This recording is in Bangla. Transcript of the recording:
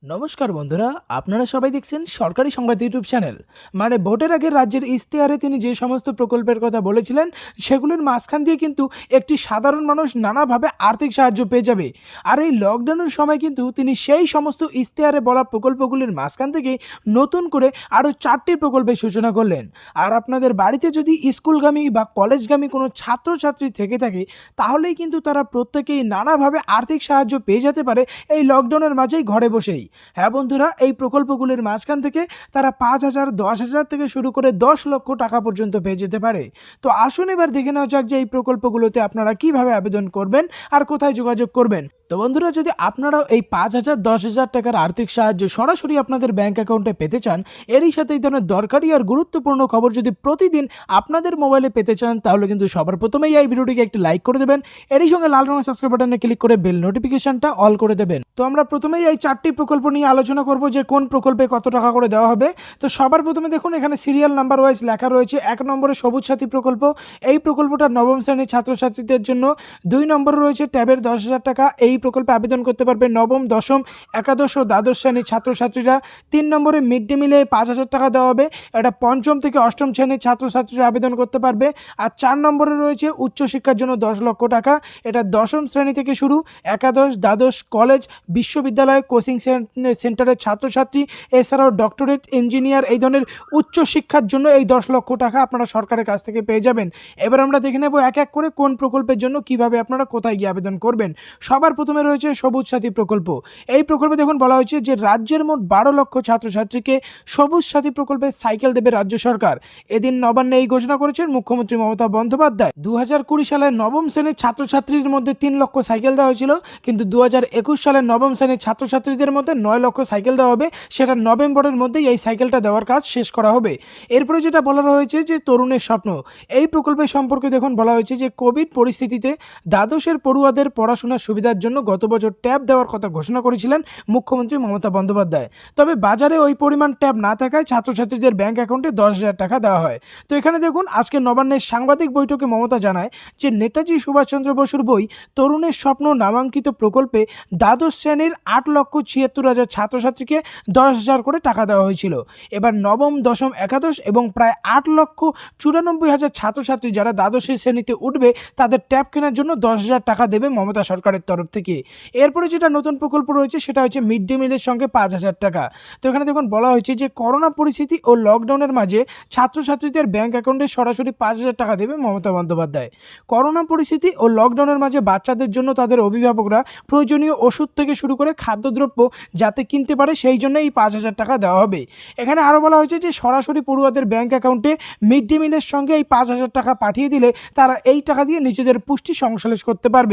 নমস্কার বন্ধুরা, আপনারা সবাই দেখছেন সরকারি সংবাদ ইউটিউব চ্যানেল। ভোটের আগে রাজ্যের ইশতেহারে তিনি যে সমস্ত প্রকল্পের কথা বলেছিলেন সেগুলোর মাঝখান দিয়ে কিন্তু একটি সাধারণ মানুষ নানাভাবে আর্থিক সাহায্য পেয়ে যাবে। আর এই লকডাউনের সময় কিন্তু তিনি সেই সমস্ত ইশতেহারে বলা প্রকল্পগুলির মাঝখান থেকে নতুন করে আরও 4টি প্রকল্পের সূচনা করলেন। আর আপনাদের বাড়িতে যদি স্কুলগামী বা কলেজগামী কোনো ছাত্রছাত্রী থেকে থাকে তাহলেই কিন্তু তারা প্রত্যেকেই নানাভাবে আর্থিক সাহায্য পেয়ে যেতে পারে এই লকডাউনের মাঝেই ঘরে বসেই। হ্যাঁ বন্ধুরা, এই প্রকল্পগুলির মাঝখান থেকে তারা 5,000, 10,000 থেকে শুরু করে 10 লক্ষ টাকা পর্যন্ত পেয়ে যেতে পারে। তো আসুন এবার দেখে নেওয়া যাক যে এই প্রকল্পগুলোতে আপনারা কিভাবে আবেদন করবেন আর কোথায় যোগাযোগ করবেন। তো বন্ধুরা, যদি আপনারাও এই 5,000, 10,000 টাকার আর্থিক সাহায্য সরাসরি আপনাদের ব্যাংক অ্যাকাউন্টে পেতে চান, এরই সাথে এই ধরনের দরকারি আর গুরুত্বপূর্ণ খবর যদি প্রতিদিন আপনাদের মোবাইলে পেতে চান, তাহলে কিন্তু সবার প্রথমেই এই ভিডিওটিকে একটি লাইক করে দেবেন। এরই সঙ্গে লাল রঙের সাবস্ক্রাইব বাটনে ক্লিক করে বেল নোটিফিকেশনটা অল করে দেবেন। তো আমরা প্রথমেই এই 4টি প্রকল্প নিয়ে আলোচনা করব যে কোন প্রকল্পে কত টাকা করে দেওয়া হবে। তো সবার প্রথমে দেখুন, এখানে সিরিয়াল নাম্বার ওয়াইজ লেখা রয়েছে। 1 নম্বরে সবুজ সাথী প্রকল্প। এই প্রকল্পটা নবম শ্রেণীর ছাত্রছাত্রীদের জন্য। 2 নম্বরে রয়েছে ট্যাবের 10,000 টাকা। এই প্রকল্পে আবেদন করতে পারবে নবম, দশম, একাদশ ও দ্বাদশ শ্রেণীর ছাত্রছাত্রীরা। 3 নম্বরে মিড ডে মিলে 5,000 টাকা দেওয়া হবে। এটা পঞ্চম থেকে অষ্টম শ্রেণীর ছাত্রছাত্রীরা আবেদন করতে পারবে। আর 4 নম্বরে রয়েছে উচ্চশিক্ষার জন্য 10 লক্ষ টাকা। এটা দশম শ্রেণী থেকে শুরু। একাদশ, দ্বাদশ, কলেজ, বিশ্ববিদ্যালয়, কোচিং সেন্টারের ছাত্রছাত্রী, এছাড়াও ডক্টরেট, ইঞ্জিনিয়ার, এই ধরনের উচ্চশিক্ষার জন্য এই 10 লক্ষ টাকা আপনারা সরকারের কাছ থেকে পেয়ে যাবেন। এবার আমরা দেখে নেব এক এক করে কোন প্রকল্পের জন্য কিভাবে আপনারা কোথায় গিয়ে আবেদন করবেন। সবার প্রথমে রয়েছে সবুজ সাথী প্রকল্প। এই প্রকল্পে দেখুন বলা হয়েছে যে রাজ্যের মোট 12 লক্ষ ছাত্রছাত্রীকে সবুজ সাথী প্রকল্পে সাইকেল দেবে রাজ্য সরকার। এদিন নবান্নে এই ঘোষণা করেছেন মুখ্যমন্ত্রী মমতা বন্দ্যোপাধ্যায়। 2020 সালে নবম শ্রেণীর ছাত্রছাত্রীদের মধ্যে 3 লক্ষ সাইকেল দেওয়া হয়েছিল, কিন্তু 2021 সালে নবম শ্রেণীর ছাত্রছাত্রীদের মধ্যে 9 লক্ষ সাইকেল দেওয়া হবে। সেটা নভেম্বরের মধ্যেই এই সাইকেলটা দেওয়ার কাজ শেষ করা হবে। এরপরে যেটা বলা হয়েছে যে তরুণের স্বপ্ন। এই প্রকল্পের সম্পর্কে দেখুন বলা হয়েছে যে কোভিড পরিস্থিতিতে দ্বাদশের পড়ুয়াদের পড়াশোনার সুবিধার জন্য গত বছর ট্যাব দেওয়ার কথা ঘোষণা করেছিলেন মুখ্যমন্ত্রী মমতা বন্দ্যোপাধ্যায়। তবে বাজারে ওই পরিমাণ ট্যাব না থাকায় ছাত্রছাত্রীদের ব্যাংক অ্যাকাউন্টে 10,000 টাকা দেওয়া হয়। তো এখানে দেখুন, আজকে নবান্নের সাংবাদিক বৈঠকে মমতা জানায় যে নেতাজি সুভাষচন্দ্র বসুর বই তরুণের স্বপ্ন নামাঙ্কিত প্রকল্পে দ্বাদশ শ্রেণীর 8,76,000 ছাত্রছাত্রীকে 10,000 করে টাকা দেওয়া হয়েছিল। এবার নবম, দশম, একাদশ এবং প্রায় 8,94,000 ছাত্রছাত্রী যারা দ্বাদশের শ্রেণীতে উঠবে তাদের ট্যাব কেনার জন্য 10,000 টাকা দেবে মমতা সরকারের তরফ থেকে। এরপরে যেটা নতুন প্রকল্প রয়েছে সেটা হচ্ছে মিড ডে মিলের সঙ্গে 5,000 টাকা। তো এখানে দেখুন বলা হয়েছে যে করোনা পরিস্থিতি ও লকডাউনের মাঝে ছাত্রছাত্রীদের ব্যাংক অ্যাকাউন্টে সরাসরি 5,000 টাকা দেবে মমতা বন্দ্যোপাধ্যায়। করোনা পরিস্থিতি ও লকডাউনের মাঝে বাচ্চাদের জন্য তাদের অভিভাবকরা প্রয়োজনীয় ওষুধ থেকে শুরু করে খাদ্যদ্রব্য যাতে কিনতে পারে সেই জন্য এই 5,000 টাকা দেওয়া হবে। এখানে আরও বলা হয়েছে যে সরাসরি পড়ুয়াদের ব্যাংক অ্যাকাউন্টে মিড ডে মিলের সঙ্গে এই 5,000 টাকা পাঠিয়ে দিলে তারা এই টাকা দিয়ে নিজেদের পুষ্টি সংশ্লেষ করতে পারবে।